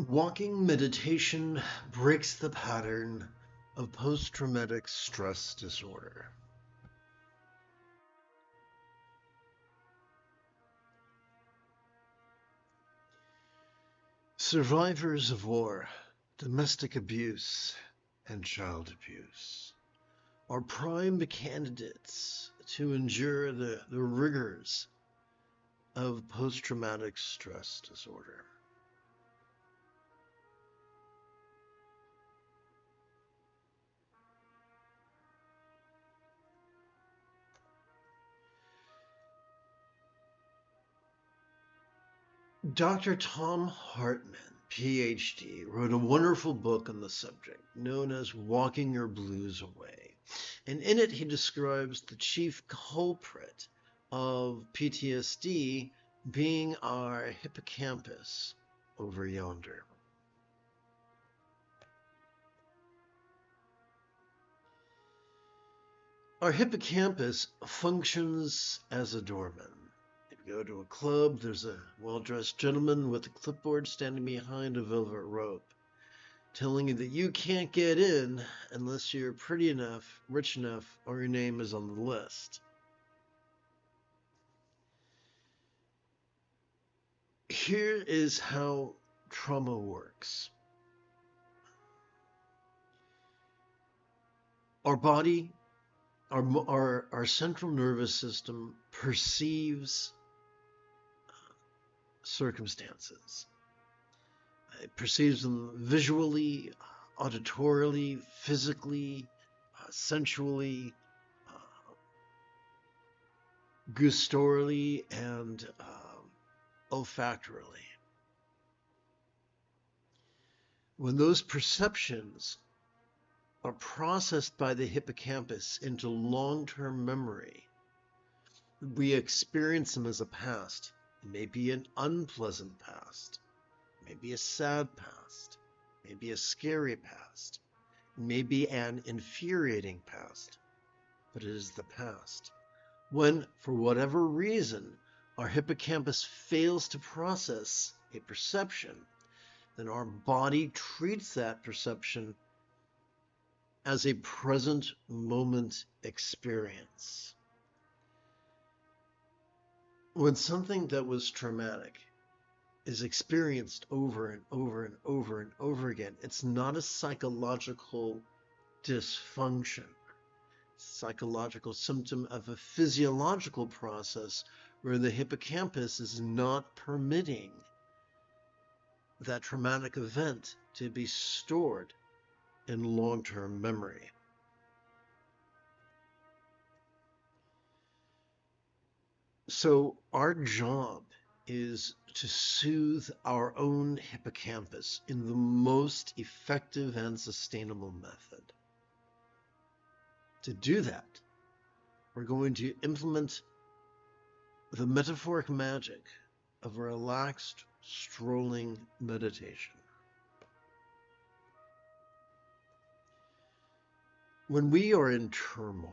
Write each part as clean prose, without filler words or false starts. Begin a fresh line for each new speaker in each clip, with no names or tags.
Walking meditation breaks the pattern of post-traumatic stress disorder. Survivors of war, domestic abuse, and child abuse are prime candidates to endure the rigors of post-traumatic stress disorder. Dr. Tom Hartman, PhD, wrote a wonderful book on the subject known as Walking Your Blues Away. And in it, he describes the chief culprit of PTSD being our hippocampus over yonder. Our hippocampus functions as a doorman. Go to a club, there's a well-dressed gentleman with a clipboard standing behind a velvet rope, telling you that you can't get in unless you're pretty enough, rich enough, or your name is on the list. Here is how trauma works. Our body, our central nervous system perceives circumstances. It perceives them visually, auditorily, physically, sensually, gustorally, and olfactorily. When those perceptions are processed by the hippocampus into long-term memory, we experience them as a past. It may be an unpleasant past, maybe a sad past, maybe a scary past, maybe an infuriating past, but it is the past. When, for whatever reason, our hippocampus fails to process a perception, then our body treats that perception as a present moment experience. When something that was traumatic is experienced over and over and over and over again, it's not a psychological dysfunction. It's a psychological symptom of a physiological process where the hippocampus is not permitting that traumatic event to be stored in long-term memory. So our job is to soothe our own hippocampus in the most effective and sustainable method. To do that, we're going to implement the metaphoric magic of relaxed, strolling meditation. When we are in turmoil,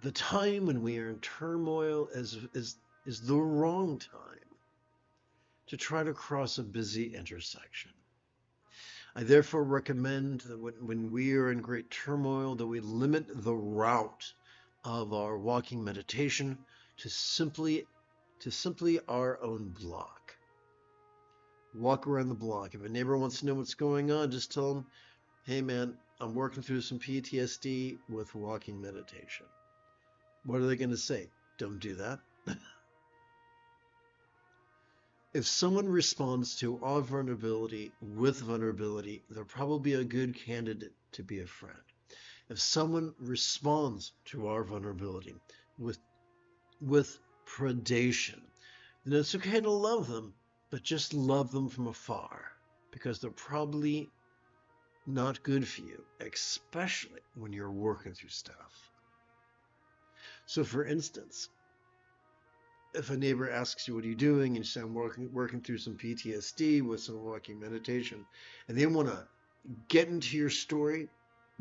the time when we are in turmoil is the wrong time to try to cross a busy intersection. I therefore recommend that when we are in great turmoil, that we limit the route of our walking meditation to simply our own block. Walk around the block. If a neighbor wants to know what's going on, just tell them, hey man, I'm working through some PTSD with walking meditation. What are they going to say? Don't do that. If someone responds to our vulnerability with vulnerability, they're probably a good candidate to be a friend. If someone responds to our vulnerability with predation, then it's okay to love them, but just love them from afar, because they're probably not good for you, especially when you're working through stuff. So for instance, if a neighbor asks you, what are you doing? And you say, I'm working through some PTSD with some walking meditation, and they want to get into your story,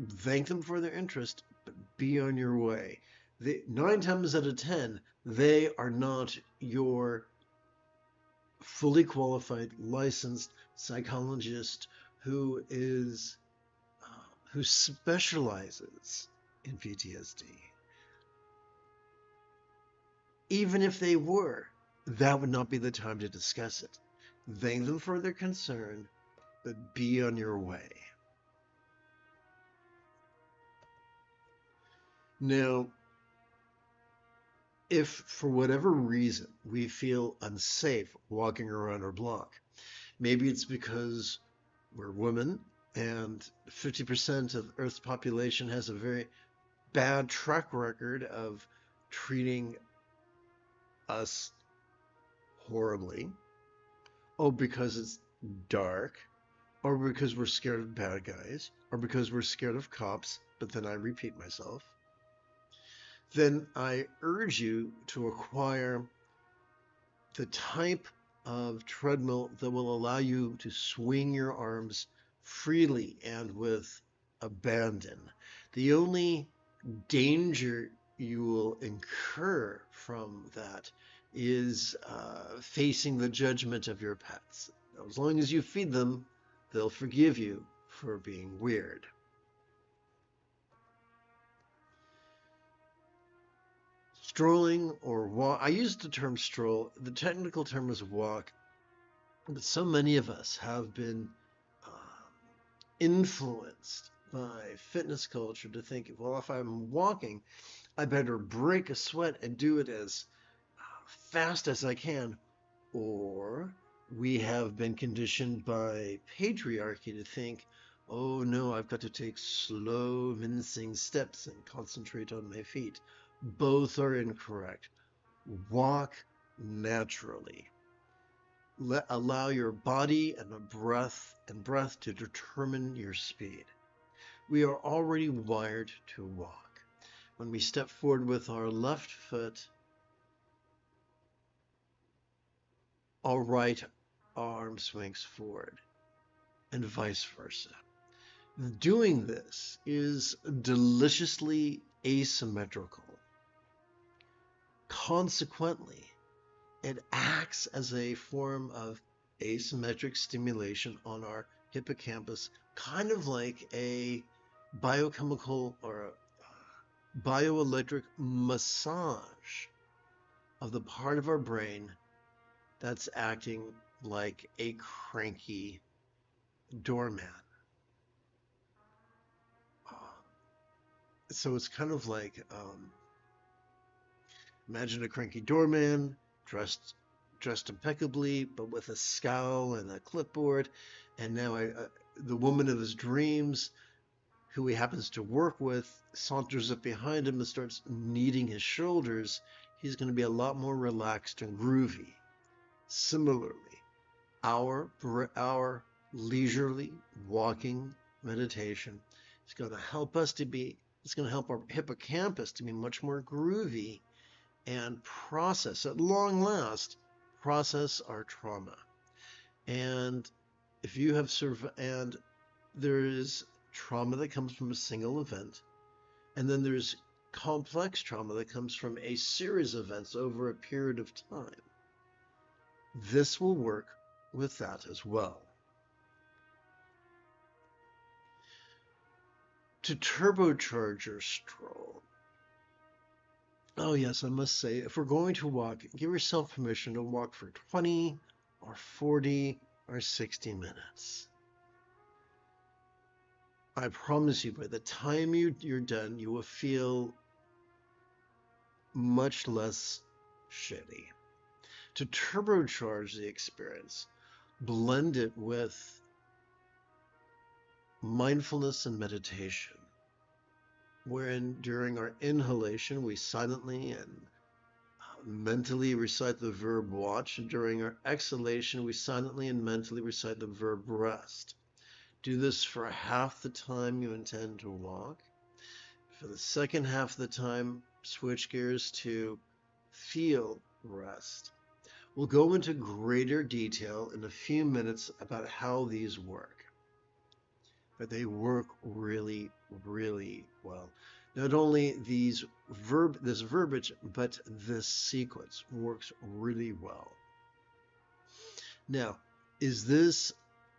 thank them for their interest, but be on your way. 9 times out of 10, they are not your fully qualified, licensed psychologist who specializes in PTSD. Even if they were, that would not be the time to discuss it. Thank them for their concern, but be on your way. Now, if for whatever reason we feel unsafe walking around our block, maybe it's because we're women and 50% of Earth's population has a very bad track record of treating us horribly, or because it's dark, or because we're scared of bad guys, or because we're scared of cops, but then I repeat myself, then I urge you to acquire the type of treadmill that will allow you to swing your arms freely and with abandon. The only danger you will incur from that is facing the judgment of your pets. As long as you feed them, they'll forgive you for being weird. Strolling or walk, I use the term stroll, the technical term is walk, but so many of us have been influenced by fitness culture to think, well, if I'm walking, I better break a sweat and do it as fast as I can. Or we have been conditioned by patriarchy to think, oh no, I've got to take slow, mincing steps and concentrate on my feet. Both are incorrect. Walk naturally. Allow your body and breath to determine your speed. We are already wired to walk. When we step forward with our left foot, our right arm swings forward, and vice versa. Doing this is deliciously asymmetrical. Consequently, it acts as a form of asymmetric stimulation on our hippocampus, kind of like a biochemical or a bioelectric massage of the part of our brain that's acting like a cranky doorman. So it's kind of like, imagine a cranky doorman dressed impeccably, but with a scowl and a clipboard, and now the woman of his dreams, who he happens to work with, saunters up behind him and starts kneading his shoulders. He's going to be a lot more relaxed and groovy. Similarly, our leisurely walking meditation is going to help us it's going to help our hippocampus to be much more groovy and at long last, process our trauma. And if you have and there is trauma that comes from a single event, and then there's complex trauma that comes from a series of events over a period of time. This will work with that as well. To turbocharge your stroll. Oh yes, I must say, if we're going to walk, give yourself permission to walk for 20 or 40 or 60 minutes. I promise you, by the time you're done, you will feel much less shitty. To turbocharge the experience, blend it with mindfulness and meditation, wherein during our inhalation we silently and mentally recite the verb watch, and during our exhalation we silently and mentally recite the verb rest. Do this for half the time you intend to walk. For the second half of the time, switch gears to feel rest. We'll go into greater detail in a few minutes about how these work. But they work really, really well. Not only this verbiage, but this sequence works really well. Now, is this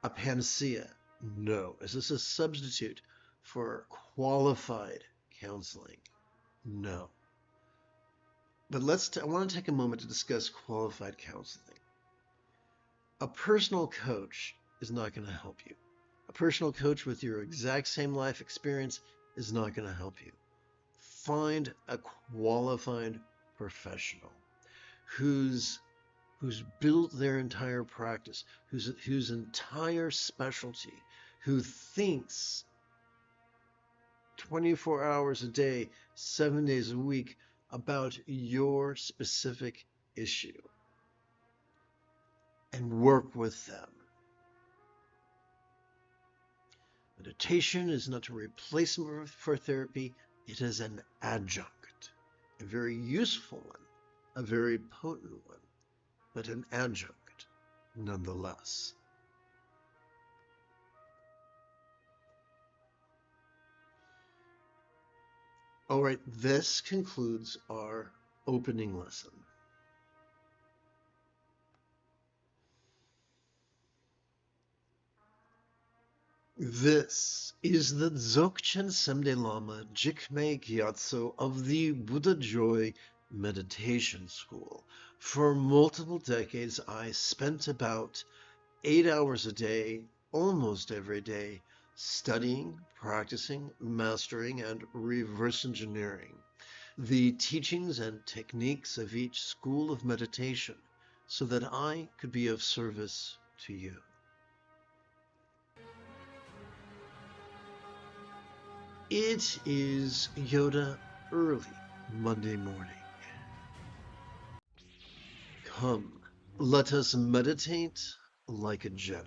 a panacea? No. Is this a substitute for qualified counseling? No. But I want to take a moment to discuss qualified counseling. A personal coach is not going to help you. A personal coach with your exact same life experience is not going to help you. Find a qualified professional who's built their entire practice, whose entire specialty, who thinks 24 hours a day, 7 days a week about your specific issue, and work with them. Meditation is not a replacement for therapy. It is an adjunct, a very useful one, a very potent one, but an adjunct nonetheless. All right, this concludes our opening lesson. This is the Dzogchen Semde Lama Jigme Gyatso of the Buddha Joy Meditation School. For multiple decades, I spent about 8 hours a day, almost every day, studying, practicing, mastering, and reverse engineering the teachings and techniques of each school of meditation so that I could be of service to you. It is Yoda early Monday morning. Come, let us meditate like a Jedi.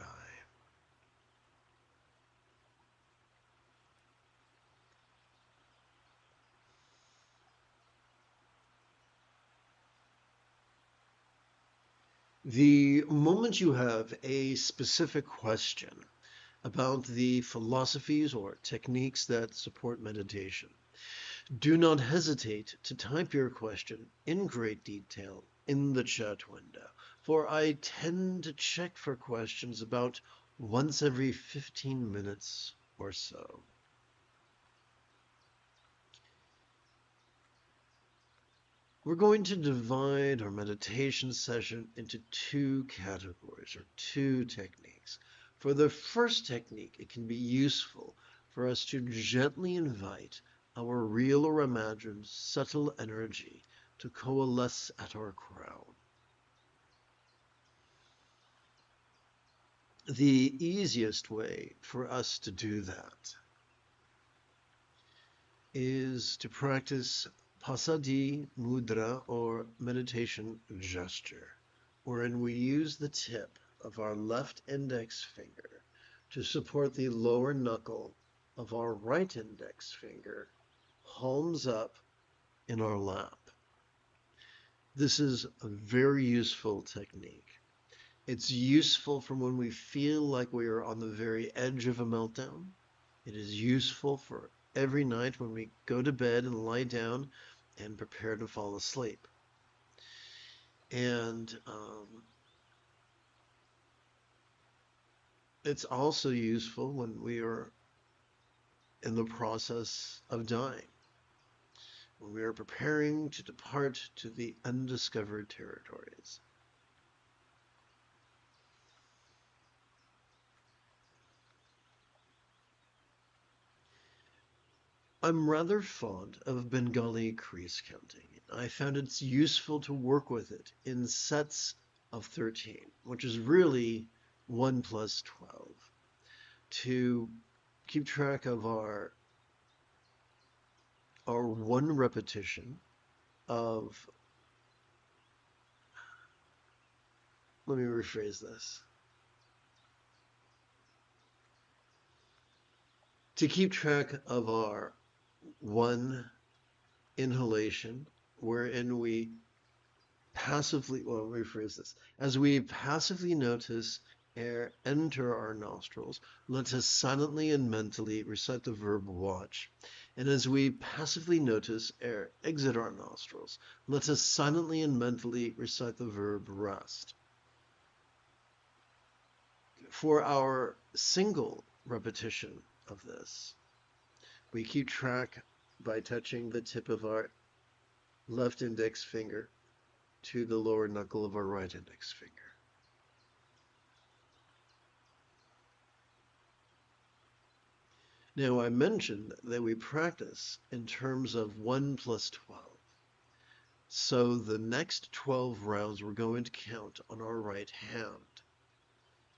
The moment you have a specific question about the philosophies or techniques that support meditation, do not hesitate to type your question in great detail in the chat window, for I tend to check for questions about once every 15 minutes or so. We're going to divide our meditation session into two categories or two techniques. For the first technique, it can be useful for us to gently invite our real or imagined subtle energy to coalesce at our crown. The easiest way for us to do that is to practice Pasadi Mudra, or meditation gesture, wherein we use the tip of our left index finger to support the lower knuckle of our right index finger, palms up in our lap. This is a very useful technique. It's useful for when we feel like we are on the very edge of a meltdown. It is useful for every night when we go to bed and lie down and prepare to fall asleep. And it's also useful when we are in the process of dying, when we are preparing to depart to the undiscovered territories. I'm rather fond of Bengali crease counting. I found it's useful to work with it in sets of 13, which is really 1 plus 12, to keep track of our one repetition of, let me rephrase this. To keep track of our one inhalation, wherein we passively, well, let me rephrase this. As we passively notice air enter our nostrils, let us silently and mentally recite the verb watch. And as we passively notice air exit our nostrils, let us silently and mentally recite the verb rest. Good. For our single repetition of this, we keep track by touching the tip of our left index finger to the lower knuckle of our right index finger. Now, I mentioned that we practice in terms of 1 plus 12. So the next 12 rounds we're going to count on our right hand.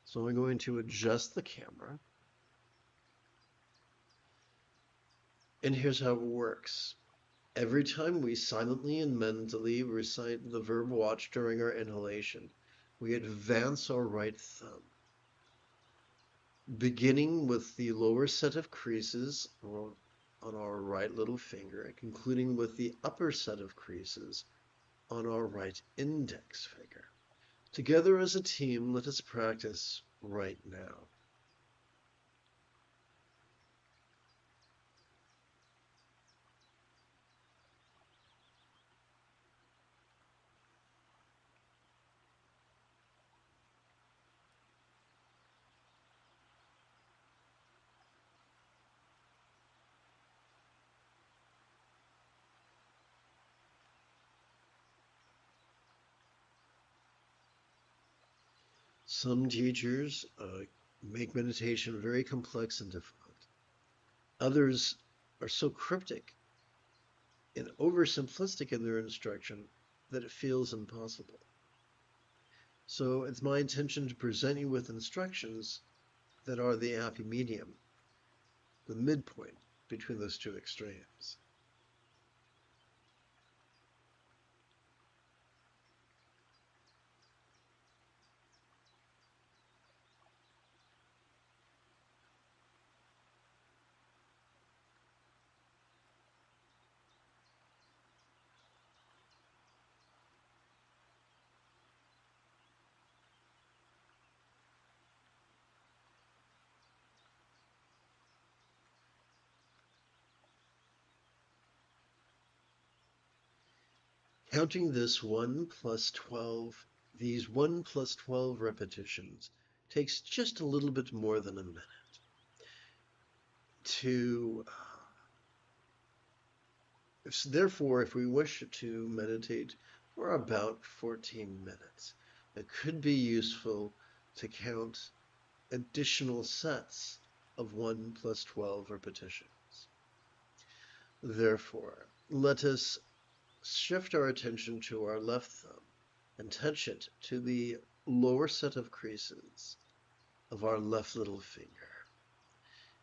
So I'm going to adjust the camera. And here's how it works. Every time we silently and mentally recite the verb watch during our inhalation, we advance our right thumb, beginning with the lower set of creases on our right little finger, and concluding with the upper set of creases on our right index finger. Together as a team, let us practice right now. Some teachers make meditation very complex and difficult. Others are so cryptic and oversimplistic in their instruction that it feels impossible. So it's my intention to present you with instructions that are the happy medium, the midpoint between those two extremes. Counting this 1 plus 12, these 1 plus 12 repetitions takes just a little bit more than a minute to therefore, if we wish to meditate for about 14 minutes, it could be useful to count additional sets of 1 plus 12 repetitions. Therefore, let us shift our attention to our left thumb and touch it to the lower set of creases of our left little finger.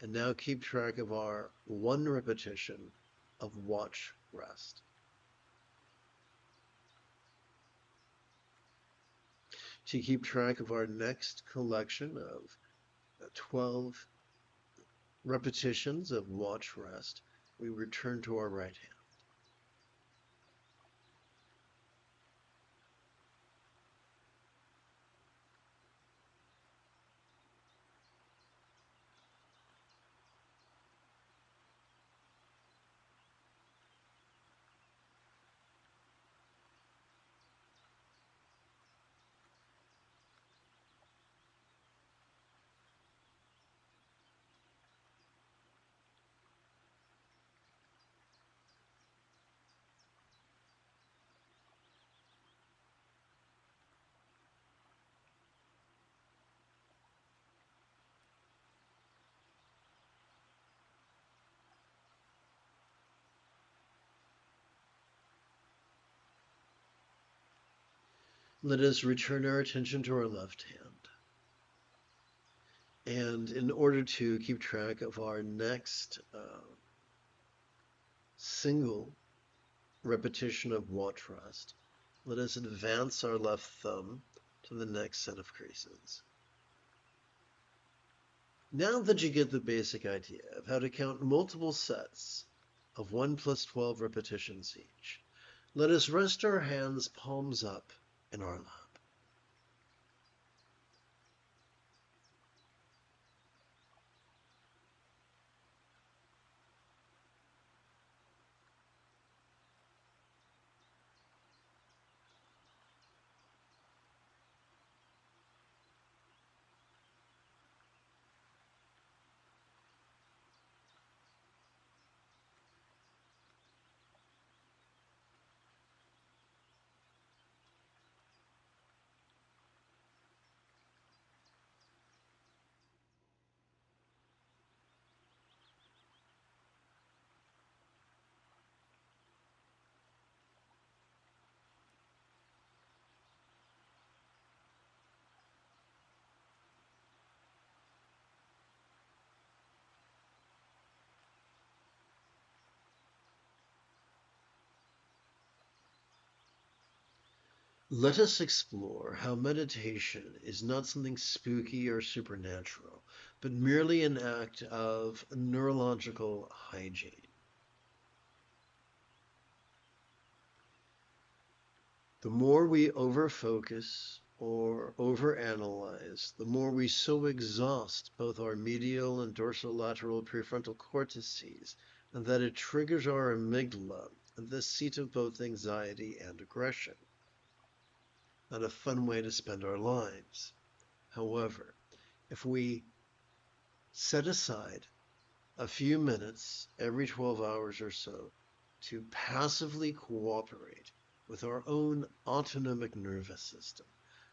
And now keep track of our 1 repetition of watch rest. To keep track of our next collection of 12 repetitions of watch rest, we return to our right hand. Let us return our attention to our left hand. And in order to keep track of our next single repetition of watch rest, let us advance our left thumb to the next set of creases. Now that you get the basic idea of how to count multiple sets of 1 plus 12 repetitions each, let us rest our hands palms up in our lap. Let us explore how meditation is not something spooky or supernatural, but merely an act of neurological hygiene. The more we overfocus or overanalyze, the more we so exhaust both our medial and dorsolateral prefrontal cortices, and that it triggers our amygdala, the seat of both anxiety and aggression. Not a fun way to spend our lives. However, if we set aside a few minutes every 12 hours or so to passively cooperate with our own autonomic nervous system,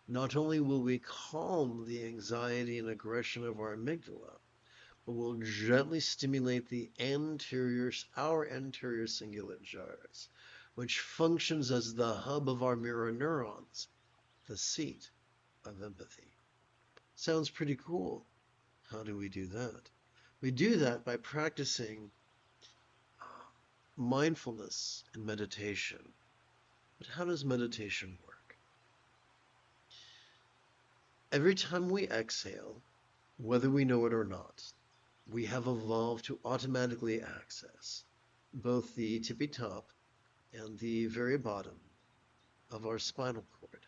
not only will we calm the anxiety and aggression of our amygdala, but will gently stimulate our anterior cingulate gyrus, which functions as the hub of our mirror neurons, the seat of empathy. Sounds pretty cool. How do we do that? We do that by practicing mindfulness and meditation. But how does meditation work? Every time we exhale, whether we know it or not, we have evolved to automatically access both the tippy top and the very bottom of our spinal cord.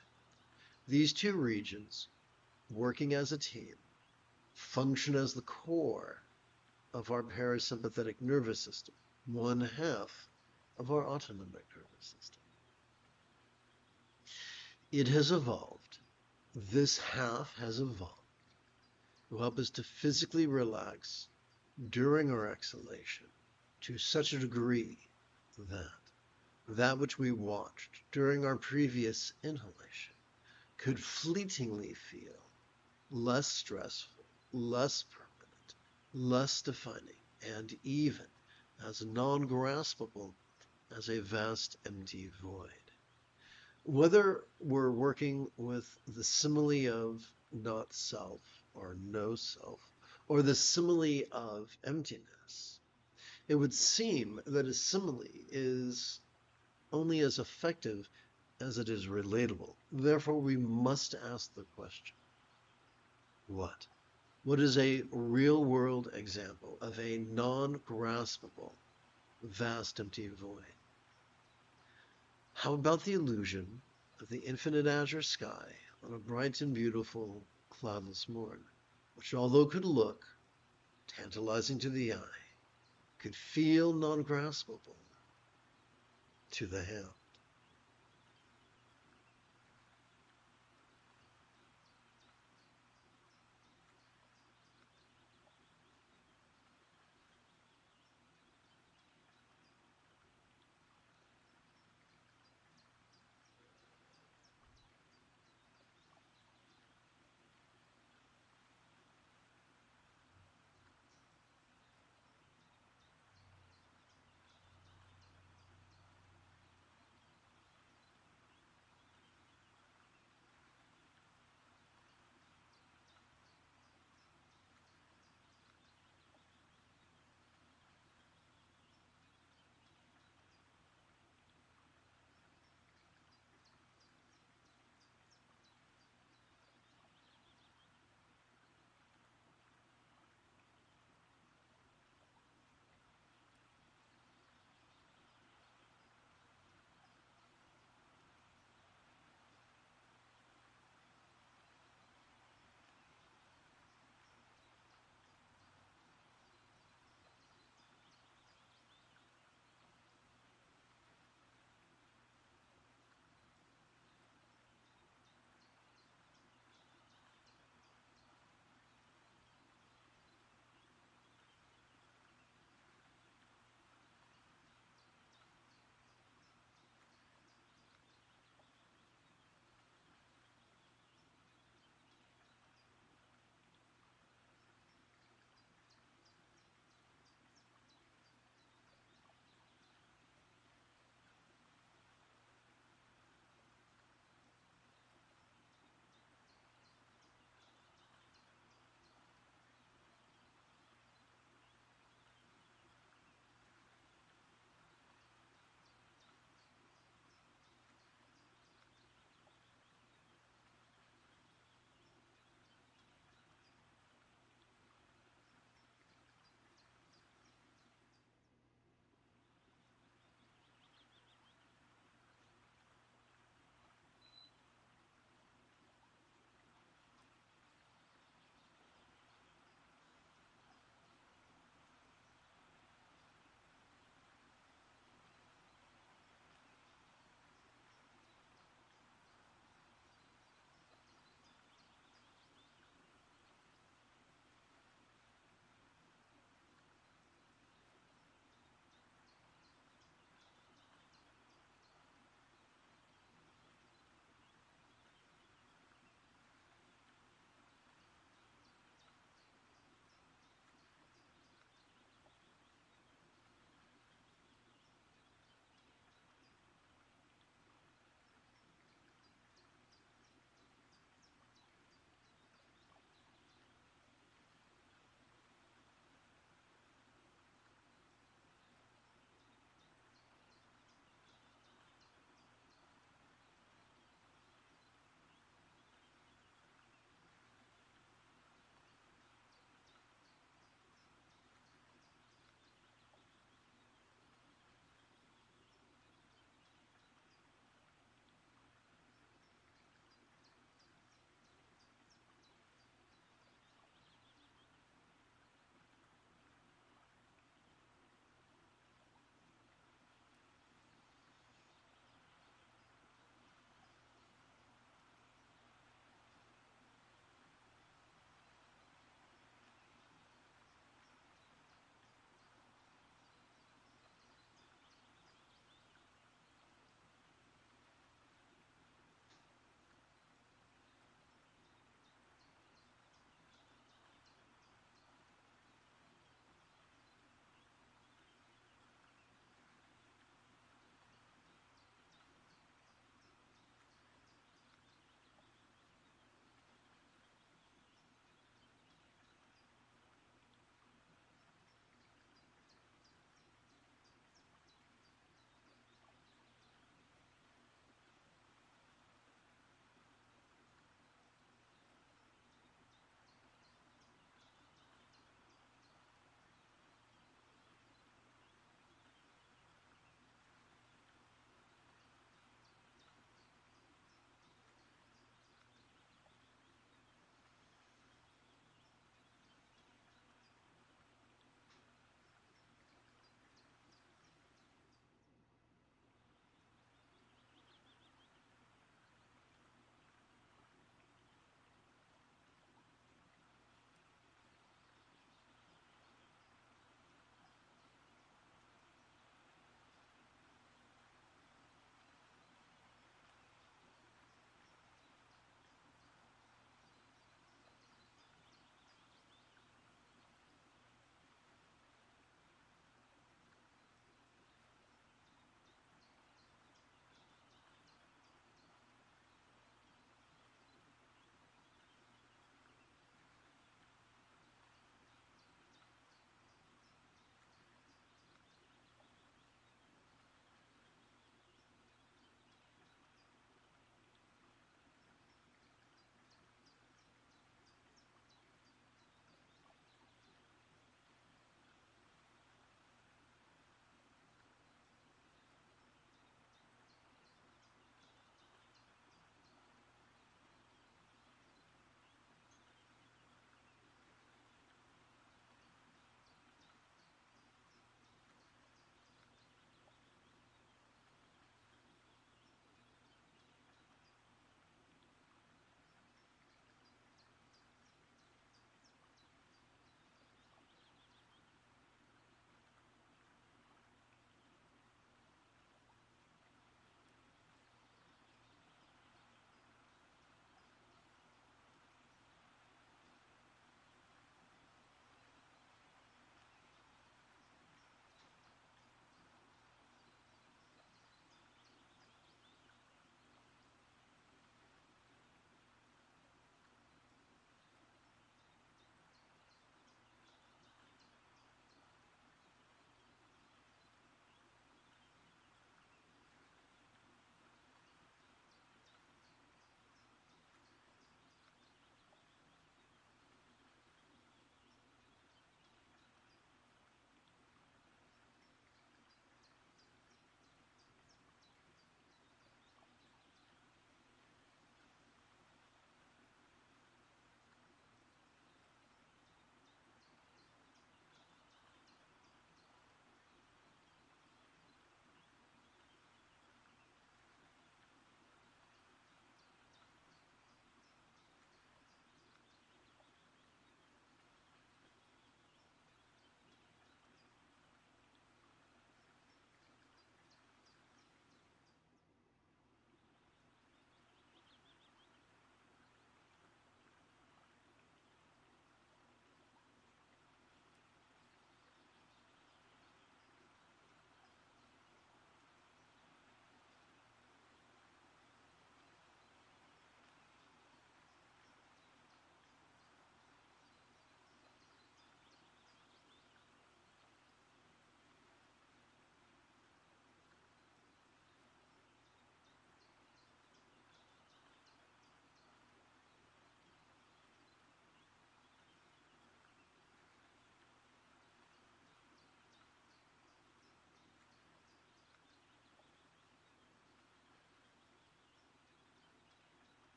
These two regions, working as a team, function as the core of our parasympathetic nervous system, one half of our autonomic nervous system. It has evolved. This half has evolved to help us to physically relax during our exhalation to such a degree that which we watched during our previous inhalation could fleetingly feel less stressful, less permanent, less defining, and even as non-graspable as a vast empty void. Whether we're working with the simile of not self or no self, or the simile of emptiness, it would seem that a simile is only as effective as it is relatable. Therefore, we must ask the question, what? What is a real-world example of a non-graspable, vast empty void? How about the illusion of the infinite azure sky on a bright and beautiful cloudless morn, which although could look tantalizing to the eye, could feel non-graspable to the hand?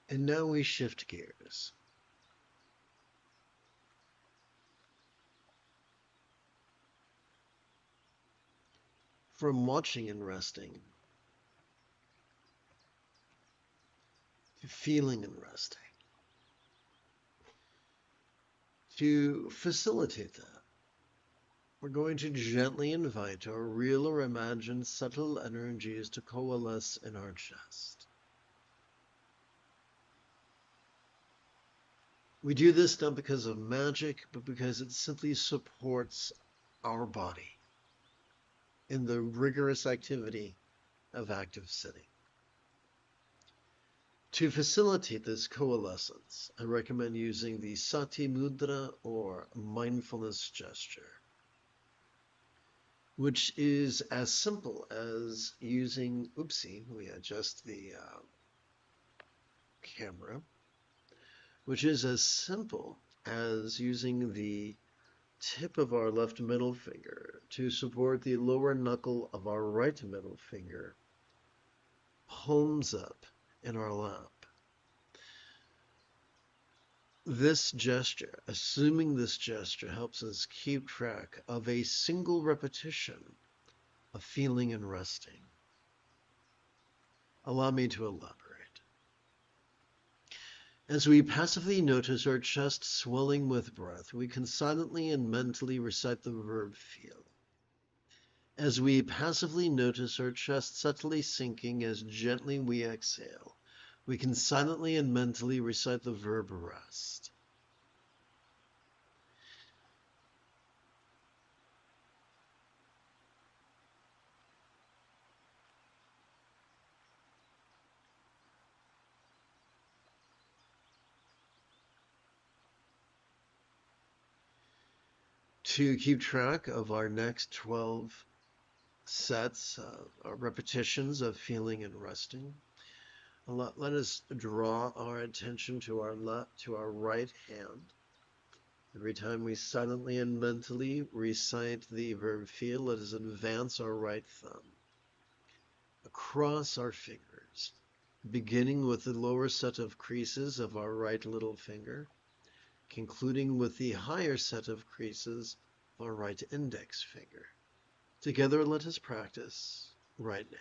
And now we shift gears. From watching and resting to feeling and resting. To facilitate that, we're going to gently invite our real or imagined subtle energies to coalesce in our chest. We do this not because of magic, but because it simply supports our body in the rigorous activity of active sitting. To facilitate this coalescence, I recommend using the Sati Mudra or mindfulness gesture, which is as simple as using, we adjust the camera, which is as simple as using the tip of our left middle finger to support the lower knuckle of our right middle finger, palms up in our lap. This gesture, assuming this gesture, helps us keep track of a single repetition of feeling and resting. Allow me to elaborate. As we passively notice our chest swelling with breath, we can silently and mentally recite the verb feel. As we passively notice our chest subtly sinking as gently we exhale, we can silently and mentally recite the verb rest. To keep track of our next 12 sets, repetitions of feeling and resting, let us draw our attention to our right hand. Every time we silently and mentally recite the verb feel, let us advance our right thumb across our fingers, beginning with the lower set of creases of our right little finger, concluding with the higher set of creases of our right index finger. Together, let us practice right now.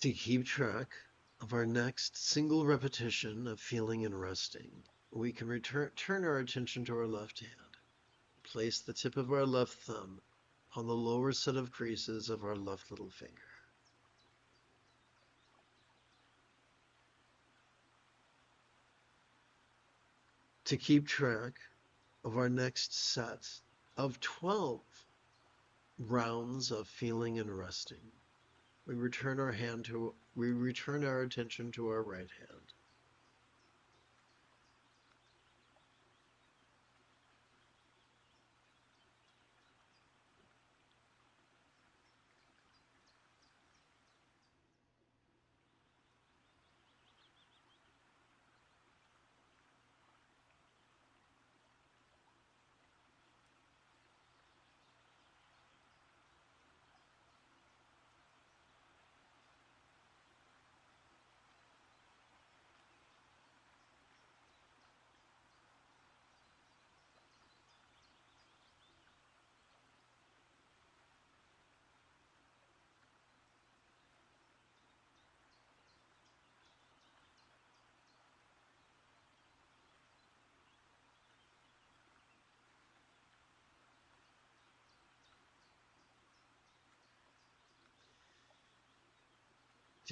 To keep track of our next single repetition of feeling and resting, we can turn our attention to our left hand. Place the tip of our left thumb on the lower set of creases of our left little finger. To keep track of our next set of 12 rounds of feeling and resting, we return our attention to our right hand.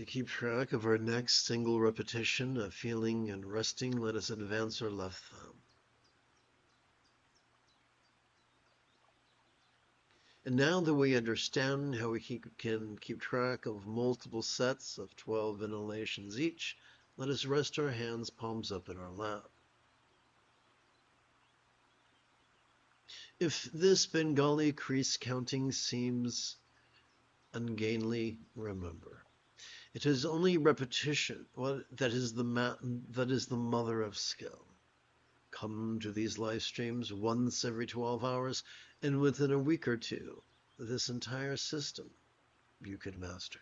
To keep track of our next single repetition of feeling and resting, let us advance our left thumb. And now that we understand how we can keep track of multiple sets of 12 inhalations each, let us rest our hands palms up in our lap. If this Bengali crease counting seems ungainly, remember, it is only repetition that is the mother of skill. Come to these live streams once every 12 hours, and within a week or two, this entire system you could master.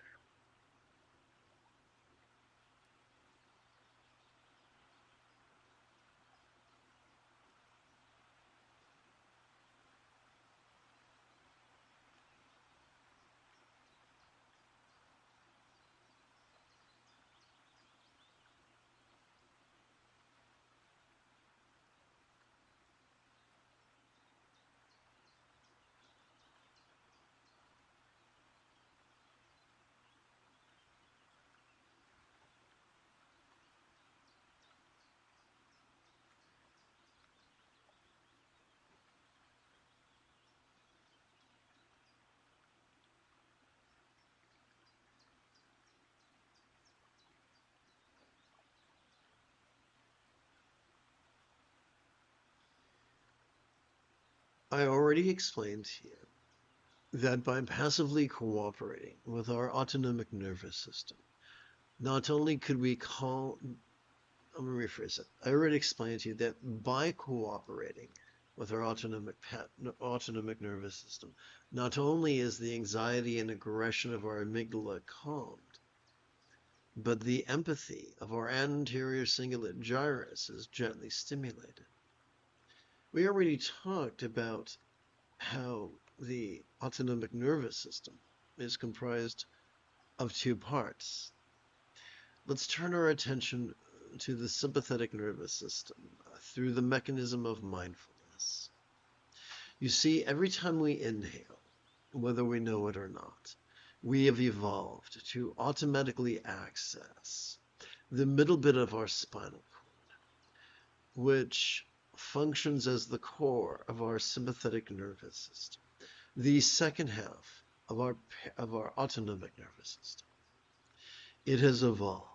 I already explained to you that by passively cooperating with our autonomic nervous system, not only could we let me rephrase it. I already explained to you that by cooperating with our autonomic nervous system, not only is the anxiety and aggression of our amygdala calmed, but the empathy of our anterior cingulate gyrus is gently stimulated. We already talked about how the autonomic nervous system is comprised of two parts. Let's turn our attention to the sympathetic nervous system through the mechanism of mindfulness. You see, every time we inhale, whether we know it or not, we have evolved to automatically access the middle bit of our spinal cord, which functions as the core of our sympathetic nervous system, the second half of our autonomic nervous system. It has evolved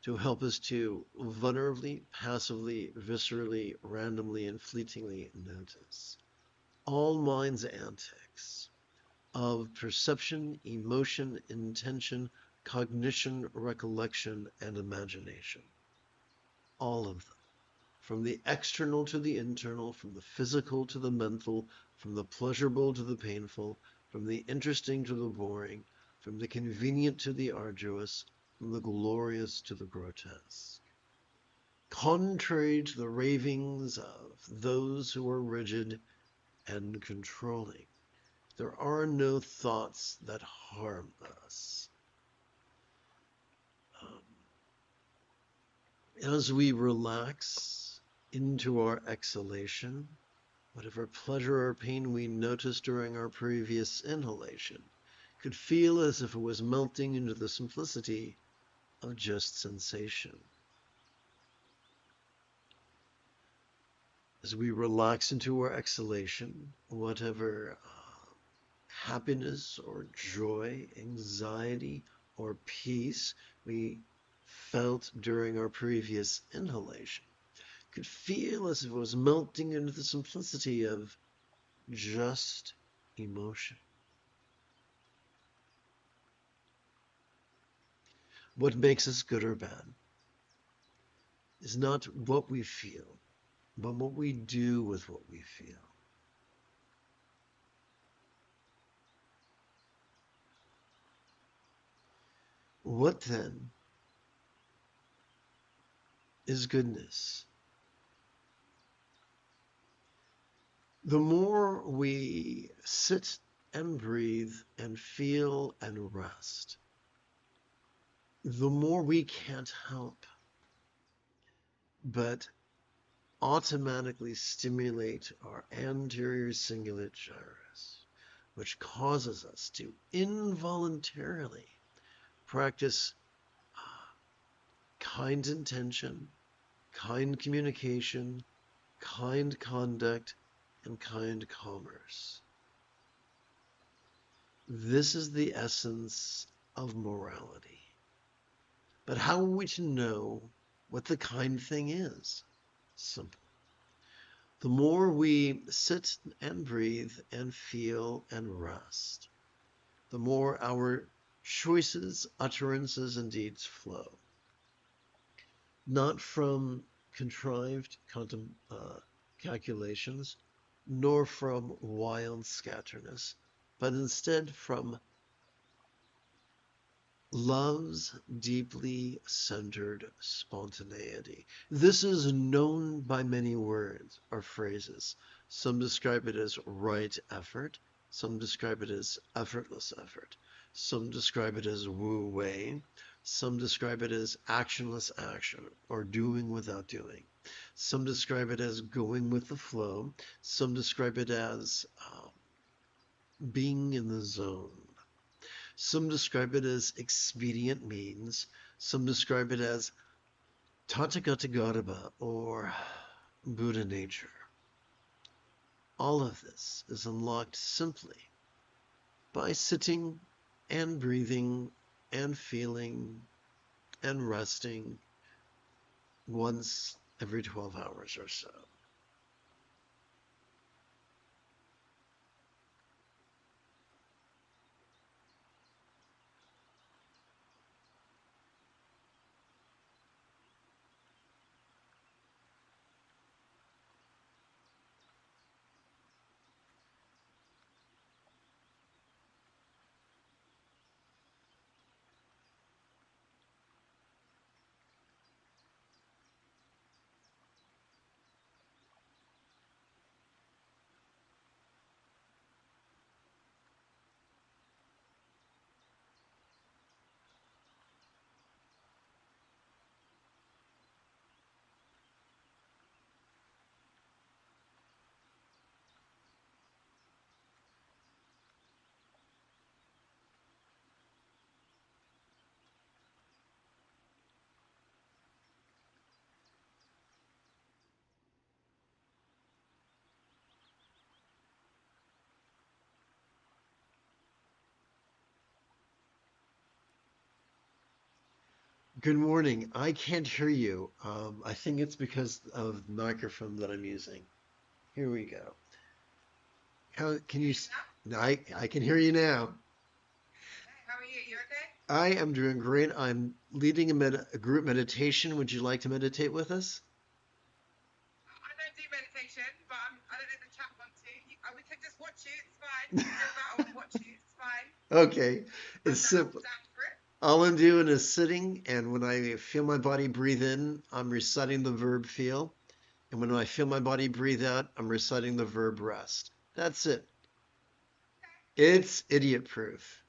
to help us to vulnerably, passively, viscerally, randomly, and fleetingly notice all mind's antics of perception, emotion, intention, cognition, recollection, and imagination. All of them. From the external to the internal, from the physical to the mental, from the pleasurable to the painful, from the interesting to the boring, from the convenient to the arduous, from the glorious to the grotesque. Contrary to the ravings of those who are rigid and controlling, there are no thoughts that harm us. As we relax into our exhalation, whatever pleasure or pain we noticed during our previous inhalation could feel as if it was melting into the simplicity of just sensation. As we relax into our exhalation, whatever happiness or joy, anxiety or peace we felt during our previous inhalation could feel as if it was melting into the simplicity of just emotion. What makes us good or bad is not what we feel, but what we do with what we feel. What then is goodness? The more we sit and breathe and feel and rest, the more we can't help but automatically stimulate our anterior cingulate gyrus, which causes us to involuntarily practice kind intention, kind communication, kind conduct, and kind commerce. This is the essence of morality. But how are we to know what the kind thing is? Simple. The more we sit and breathe and feel and rest, the more our choices, utterances, and deeds flow. Not from contrived calculations, nor from wild scatterness, but instead from love's deeply centered spontaneity. This is known by many words or phrases. Some describe it as right effort. Some describe it as effortless effort. Some describe it as wu wei. Some describe it as actionless action or doing without doing. Some describe it as going with the flow. Some describe it as being in the zone. Some describe it as expedient means. Some describe it as Tathagata Gautama or Buddha nature. All of this is unlocked simply by sitting and breathing and feeling and resting once every 12 hours or so. Good morning. I can't hear you. I think it's because of the microphone that I'm using. Here we go. How can you? I can hear you now.
How are you? You okay?
I am doing great. I'm leading a group meditation. Would you like to meditate with us?
I don't do meditation, but I don't know if the chat wants to. We can just watch you. It's fine. We can do that. I want to watch you. It's fine.
Okay.
I'm
It's simple.
down for it.
All I'm doing is sitting, and when I feel my body breathe in, I'm reciting the verb feel. And when I feel my body breathe out, I'm reciting the verb rest. That's it. It's idiot proof.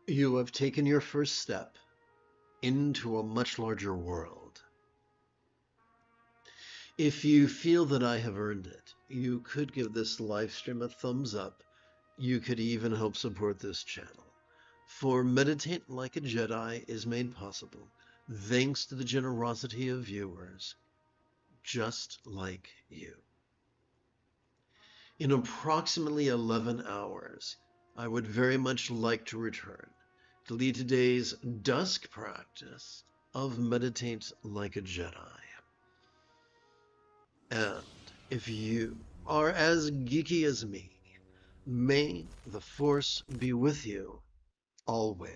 You have taken your first step into a much larger world. If you feel that I have earned it, you could give this live stream a thumbs up. You could even help support this channel. For Meditate Like a Jedi is made possible thanks to the generosity of viewers just like you. In approximately 11 hours, I would very much like to return to lead today's dusk practice of Meditate Like a Jedi. And if you are as geeky as me, may the Force be with you always.